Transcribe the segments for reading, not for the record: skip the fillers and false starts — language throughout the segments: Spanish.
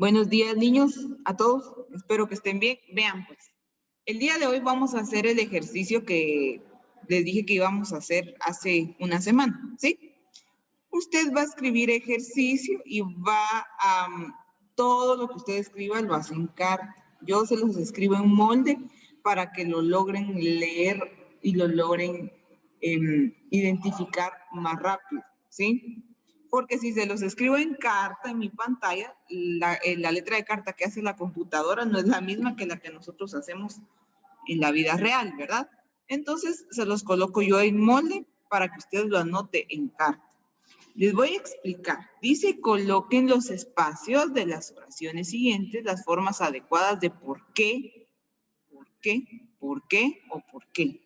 Buenos días, niños, a todos. Espero que estén bien. Vean, pues, el día de hoy vamos a hacer el ejercicio que les dije que íbamos a hacer hace una semana, ¿sí? Usted va a escribir ejercicio y va a... todo lo que usted escriba lo hace en carta. Yo se los escribo en molde para que lo logren leer y lo logren identificar más rápido, ¿sí? Porque si se los escribo en carta en mi pantalla, la letra de carta que hace la computadora no es la misma que la que nosotros hacemos en la vida real, ¿verdad? Entonces se los coloco yo en molde para que ustedes lo anoten en carta. Les voy a explicar. Dice, coloquen los espacios de las oraciones siguientes las formas adecuadas de por qué, por qué, por qué o por qué.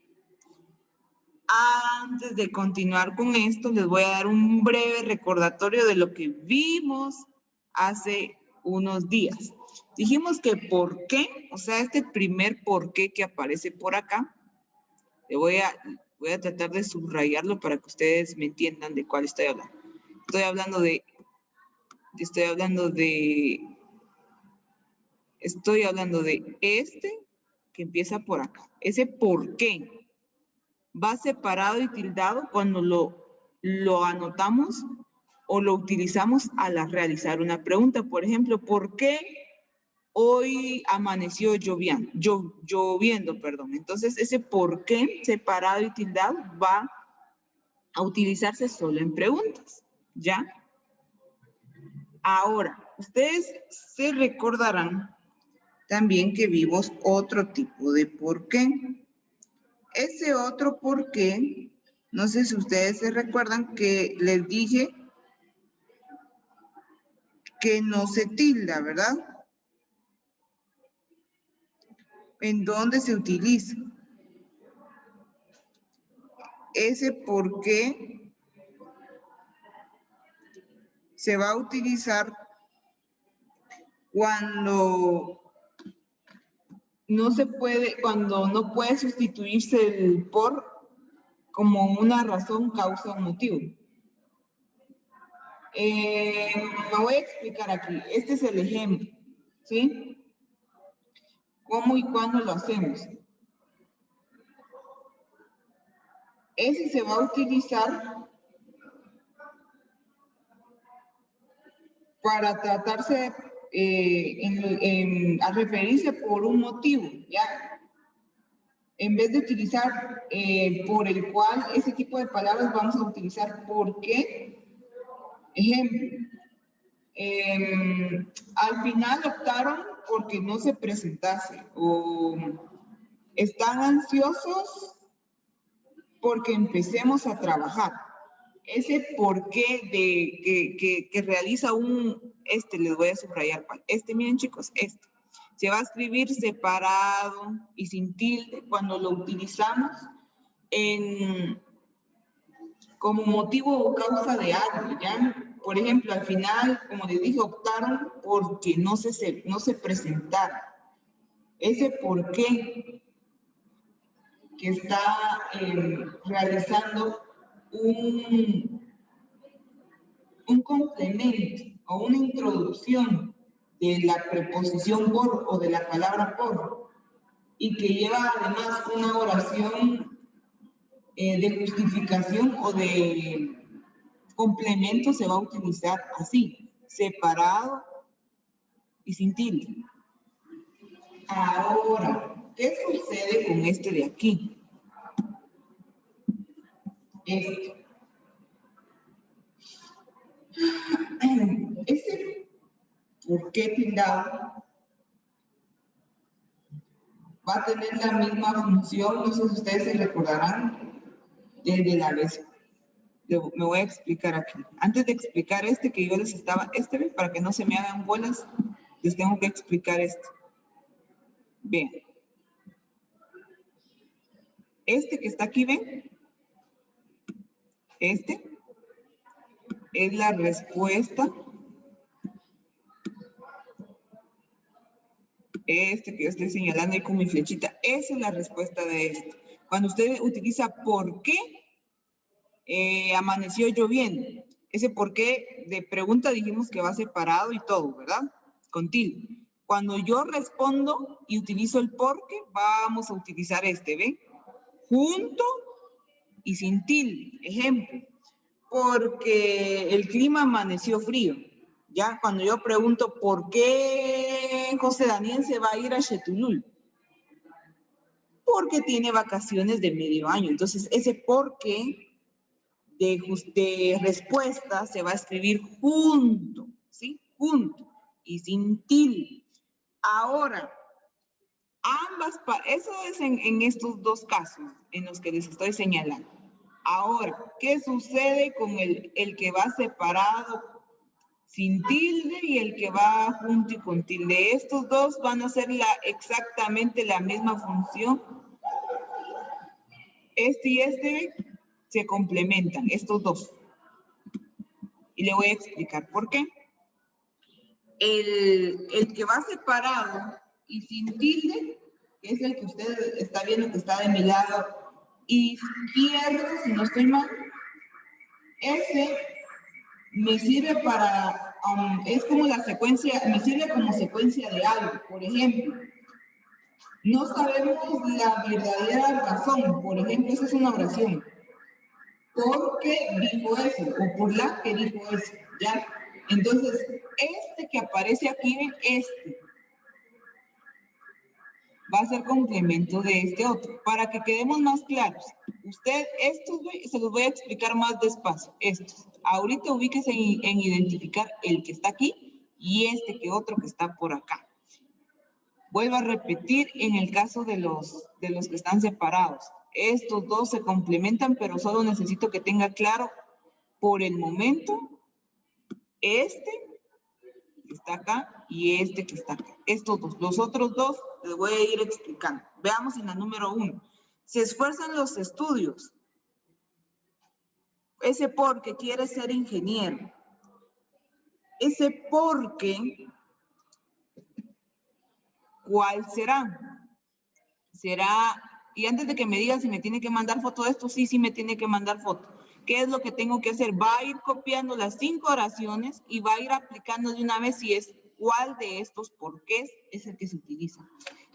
Antes de continuar con esto, les voy a dar un breve recordatorio de lo que vimos hace unos días. Dijimos que por qué, o sea, este primer por qué que aparece por acá, voy a tratar de subrayarlo para que ustedes me entiendan de cuál estoy hablando. Estoy hablando de este que empieza por acá. Ese por qué va separado y tildado cuando lo anotamos o lo utilizamos al realizar una pregunta. Por ejemplo, ¿por qué hoy amaneció lloviendo, perdón? Entonces, ese por qué separado y tildado va a utilizarse solo en preguntas, ¿ya? Ahora, ustedes se recordarán también que vimos otro tipo de por qué. Ese otro por qué, no sé si ustedes se recuerdan que les dije que no se tilda, ¿verdad? ¿En dónde se utiliza? Ese por qué se va a utilizar cuando no puede sustituirse el por como una razón, causa o motivo. Me voy a explicar aquí. Este es el ejemplo, ¿sí? ¿Cómo y cuándo lo hacemos? Ese se va a utilizar para tratarse a referirse por un motivo, ¿ya? En vez de utilizar por el cual, ese tipo de palabras vamos a utilizar por qué. Ejemplo, al final optaron porque no se presentase, o están ansiosos porque empecemos a trabajar. Ese por qué que realiza les voy a subrayar, miren chicos, se va a escribir separado y sin tilde cuando lo utilizamos como motivo o causa de algo, ¿ya? Por ejemplo, al final, como les dije, optaron porque no se presentaron. Ese por qué que está realizando un complemento o una introducción de la preposición por o de la palabra por, y que lleva además una oración de justificación o de complemento, se va a utilizar así, separado y sin tilde. Ahora, ¿qué sucede con este de aquí? Ese por qué tildado va a tener la misma función, no sé si ustedes se recordarán, de la vez. Me voy a explicar aquí. Antes de explicar que yo les estaba, para que no se me hagan bolas, les tengo que explicar esto. Bien. Que está aquí, ¿ven? Es la respuesta. Que yo estoy señalando ahí con mi flechita, esa es la respuesta de esto. Cuando usted utiliza por qué amaneció lloviendo, ese por qué de pregunta dijimos que va separado y todo, ¿verdad? con tilde. Cuando yo respondo y utilizo el porque, vamos a utilizar este, ¿ven? Junto y sin tilde. Ejemplo, porque el clima amaneció frío. Ya, cuando yo pregunto, ¿por qué José Daniel se va a ir a Chetulul? Porque tiene vacaciones de medio año. Entonces, ese por qué de respuesta se va a escribir junto, ¿sí? Junto y sin tilde. Ahora, eso es en estos dos casos en los que les estoy señalando. Ahora, ¿qué sucede con el que va separado sin tilde y el que va junto y con tilde? Estos dos van a hacer exactamente la misma función. Este y este se complementan, estos dos. Y le voy a explicar por qué. El que va separado y sin tilde, que es el que usted está viendo que está de mi lado izquierdo, si no estoy mal, ese me sirve para, es como la secuencia, me sirve como secuencia de algo. Por ejemplo, no sabemos la verdadera razón. Por ejemplo, esa es una oración. ¿Por qué dijo eso? O por la que dijo eso, ¿ya? Entonces, este que aparece aquí, este, va a ser complemento de este otro. Para que quedemos más claros, estos se los voy a explicar más despacio. Estos. Ahorita ubíquese en identificar el que está aquí y este que otro que está por acá. Vuelvo a repetir en el caso de los que están separados. Estos dos se complementan, pero solo necesito que tenga claro por el momento este que está acá y este que está acá. Estos dos. Los otros dos les voy a ir explicando. Veamos en la número 1. Se esfuerzan los estudios. Ese porque quiere ser ingeniero. Ese porque, ¿cuál será? Será, y antes de que me digan si me tiene que mandar foto de esto, sí me tiene que mandar foto. ¿Qué es lo que tengo que hacer? Va a ir copiando las 5 oraciones y va a ir aplicando de una vez si es cuál de estos porqués es el que se utiliza.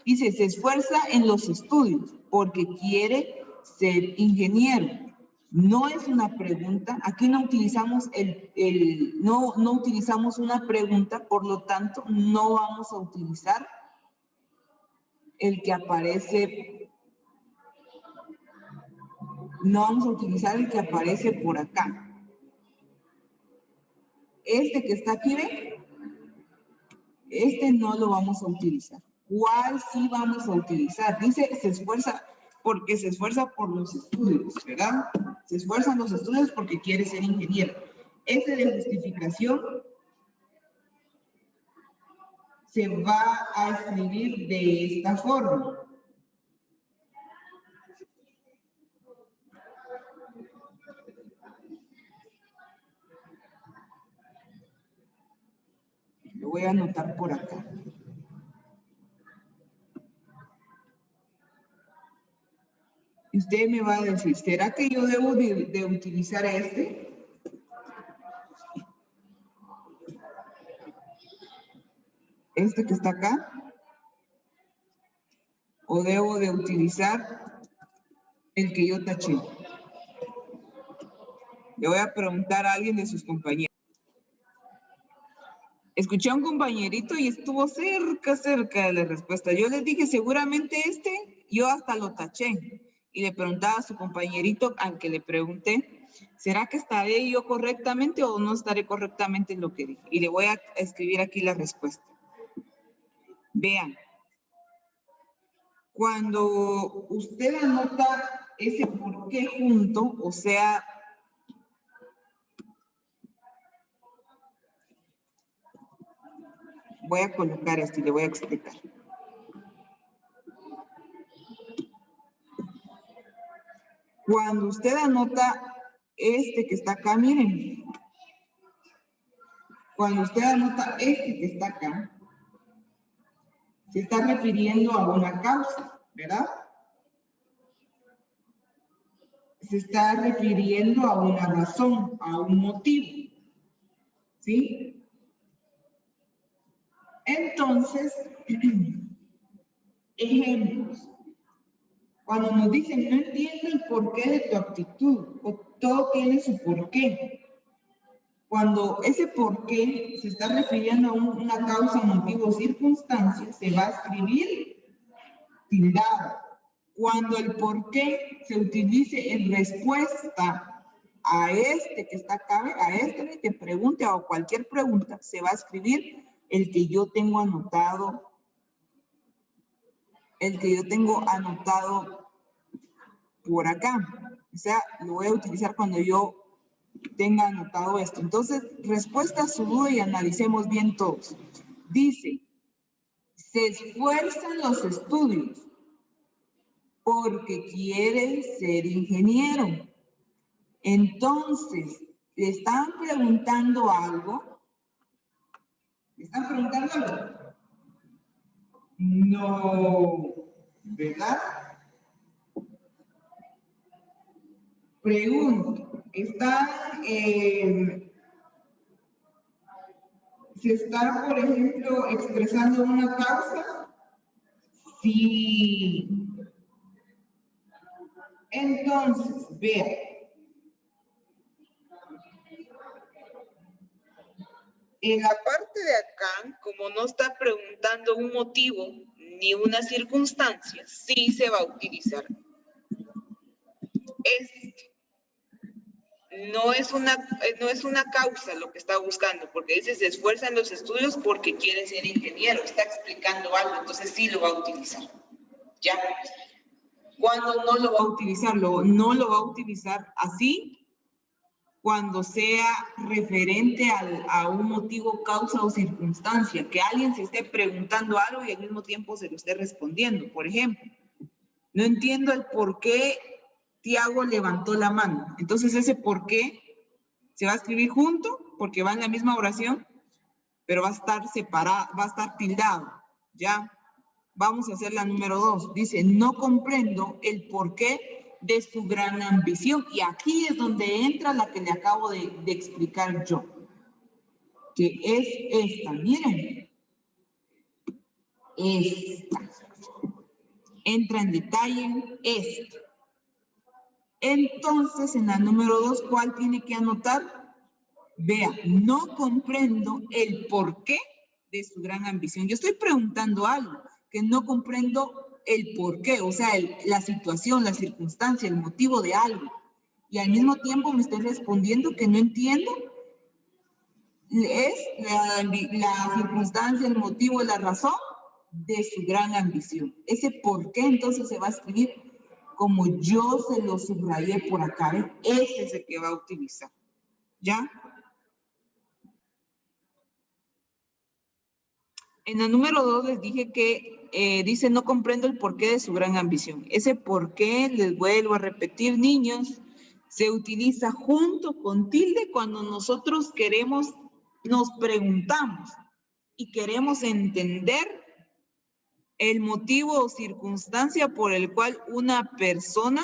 Dice, se esfuerza en los estudios porque quiere ser ingeniero. No es una pregunta, aquí no utilizamos no utilizamos una pregunta, por lo tanto, no vamos a utilizar el que aparece, no vamos a utilizar el que aparece por acá. Este que está aquí, ¿ven? Este no lo vamos a utilizar. ¿Cuál sí vamos a utilizar? Dice, se esfuerza porque se esfuerza por los estudios, ¿verdad? Se esfuerzan los estudios porque quiere ser ingeniero. Este de justificación se va a escribir de esta forma. Lo voy a anotar por acá. Y usted me va a decir, ¿será que yo debo de utilizar este? Este que está acá. ¿O debo de utilizar el que yo taché? Le voy a preguntar a alguien de sus compañeros. Escuché a un compañerito y estuvo cerca de la respuesta. Yo les dije, seguramente este, yo hasta lo taché. Y le preguntaba a su compañerito, al que le pregunté, ¿será que estaré yo correctamente o no estaré correctamente en lo que dije? Y le voy a escribir aquí la respuesta. Vean. Cuando usted anota ese por qué junto, o sea, voy a colocar esto y le voy a explicar. Cuando usted anota este que está acá, miren. Cuando usted anota este que está acá, se está refiriendo a una causa, ¿verdad? Se está refiriendo a una razón, a un motivo, ¿sí? Entonces, ejemplos. Cuando nos dicen, no entiendo el porqué de tu actitud, o todo tiene su porqué. Cuando ese porqué se está refiriendo a una causa, motivo o circunstancia, se va a escribir tildado. Cuando el porqué se utilice en respuesta a este que está acá, a este que te pregunte o cualquier pregunta, se va a escribir el que yo tengo anotado, por acá. O sea, lo voy a utilizar cuando yo tenga anotado esto. Entonces, respuesta a su duda y analicemos bien todos. Dice, se esfuerzan los estudios porque quiere ser ingeniero. Entonces, le están preguntando algo. ¿Le están preguntando algo? No, ¿verdad? Pregunto, ¿se está, por ejemplo, expresando una causa? Sí. Entonces, vean. En la parte de acá, como no está preguntando un motivo ni una circunstancia, sí se va a utilizar este. No es una causa lo que está buscando, porque dice se esfuerza en los estudios porque quiere ser ingeniero, está explicando algo, entonces sí lo va a utilizar. ¿Ya? ¿Cuándo no lo va a utilizar? No lo va a utilizar así cuando sea referente a un motivo, causa o circunstancia, que alguien se esté preguntando algo y al mismo tiempo se lo esté respondiendo. Por ejemplo, no entiendo el por qué Tiago levantó la mano. Entonces ese por qué se va a escribir junto porque va en la misma oración, pero va a estar separado, va a estar tildado. ¿Ya? Vamos a hacer la número 2. Dice, no comprendo el porqué de su gran ambición. Y aquí es donde entra la que le acabo de explicar yo, que es esta, miren. Esta. Entra en detalle esta. Entonces, en la número 2, ¿cuál tiene que anotar? Vea, no comprendo el porqué de su gran ambición. Yo estoy preguntando algo que no comprendo el porqué, o sea, la situación, la circunstancia, el motivo de algo. Y al mismo tiempo me estoy respondiendo que no entiendo. Es la circunstancia, el motivo, la razón de su gran ambición. Ese porqué entonces se va a escribir como yo se lo subrayé por acá. ¿Ven? Ese es el que va a utilizar. ¿Ya? En la número 2 les dije que dice no comprendo el porqué de su gran ambición. Ese porqué, les vuelvo a repetir, niños, se utiliza junto con tilde cuando nosotros nos preguntamos y queremos entender el motivo o circunstancia por el cual una persona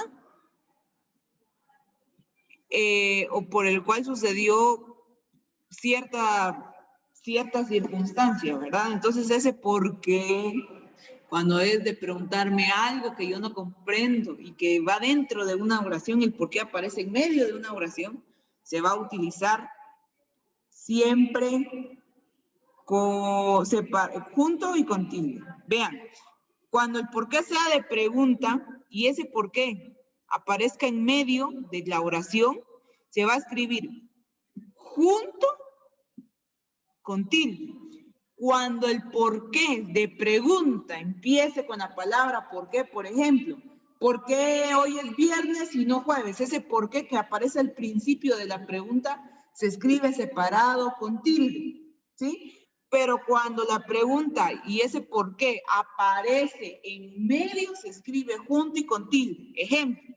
o por el cual sucedió cierta circunstancia, ¿verdad? Entonces ese por qué, cuando es de preguntarme algo que yo no comprendo y que va dentro de una oración, el por qué aparece en medio de una oración, se va a utilizar siempre junto y con tilde. Vean, cuando el por qué sea de pregunta y ese por qué aparezca en medio de la oración, se va a escribir junto con tilde. Cuando el por qué de pregunta empiece con la palabra por qué, por ejemplo, ¿por qué hoy es viernes y no jueves? Ese por qué que aparece al principio de la pregunta se escribe separado con tilde, ¿sí? Pero cuando la pregunta y ese por qué aparece en medio, se escribe junto y con tilde. Ejemplo,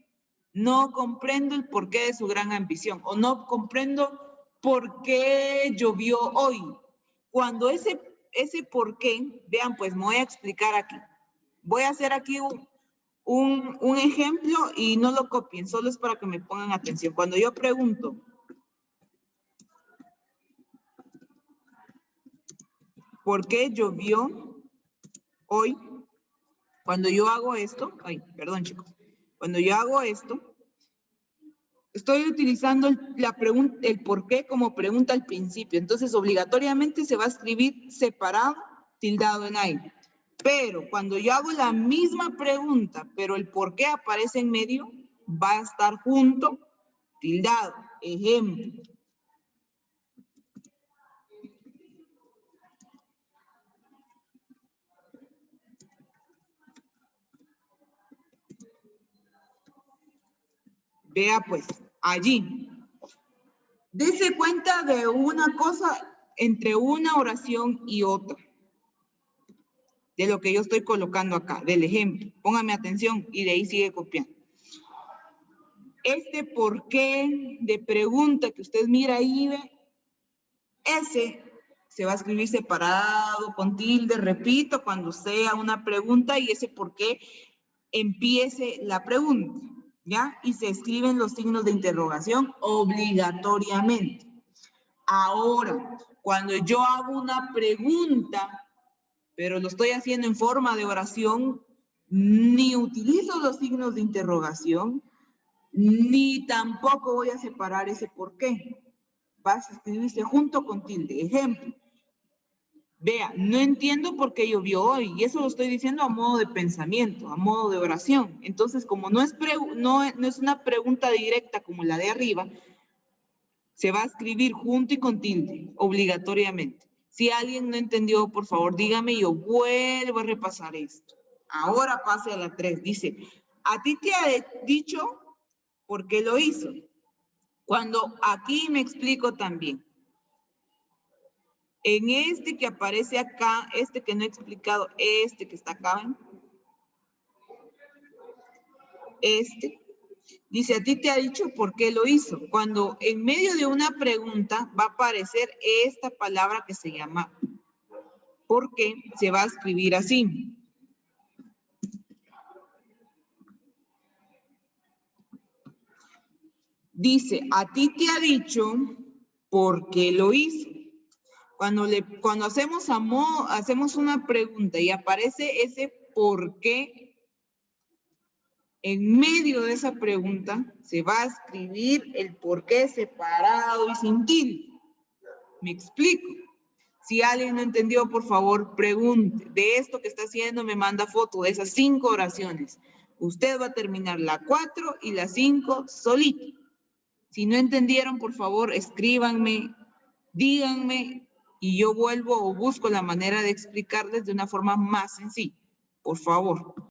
no comprendo el porqué de su gran ambición o no comprendo por qué llovió hoy. Cuando ese por qué, vean, pues me voy a explicar aquí. Voy a hacer aquí un ejemplo y no lo copien, solo es para que me pongan atención. Cuando yo pregunto, ¿por qué llovió hoy? Cuando yo hago esto, perdón chicos, cuando yo hago esto, estoy utilizando la pregunta, el por qué como pregunta al principio. Entonces, obligatoriamente se va a escribir separado, tildado en aire. Pero cuando yo hago la misma pregunta, pero el por qué aparece en medio, va a estar junto, tildado. Ejemplo. Vea pues, allí. Dese cuenta de una cosa entre una oración y otra. De lo que yo estoy colocando acá, del ejemplo. Póngame atención y de ahí sigue copiando. Este por qué de pregunta que usted mira ahí, ese se va a escribir separado, con tilde, repito, cuando sea una pregunta y ese por qué empiece la pregunta, ¿ya? Y se escriben los signos de interrogación obligatoriamente. Ahora, cuando yo hago una pregunta, pero lo estoy haciendo en forma de oración, ni utilizo los signos de interrogación, ni tampoco voy a separar ese por qué. Va a escribirse junto con tilde. Ejemplo. Vea, no entiendo por qué llovió hoy, y eso lo estoy diciendo a modo de pensamiento, a modo de oración. Entonces, como no es una pregunta directa como la de arriba, se va a escribir junto y con tilde, obligatoriamente. Si alguien no entendió, por favor, dígame y yo vuelvo a repasar esto. Ahora pase a la 3. Dice, a ti te ha dicho por qué lo hizo. Cuando aquí me explico también. En este que aparece acá, este que no he explicado, este que está acá, ¿ven? Este. Dice, a ti te ha dicho por qué lo hizo. Cuando en medio de una pregunta va a aparecer esta palabra que se llama ¿por qué? Se va a escribir así. Dice, a ti te ha dicho por qué lo hizo. Cuando hacemos una pregunta y aparece ese por qué, en medio de esa pregunta se va a escribir el por qué separado y sin tilde. ¿Me explico? Si alguien no entendió, por favor, pregunte. De esto que está haciendo, me manda foto de esas 5 oraciones. Usted va a terminar la 4 y la 5 solito. Si no entendieron, por favor, escríbanme, díganme, y yo vuelvo o busco la manera de explicarles de una forma más sencilla. Por favor.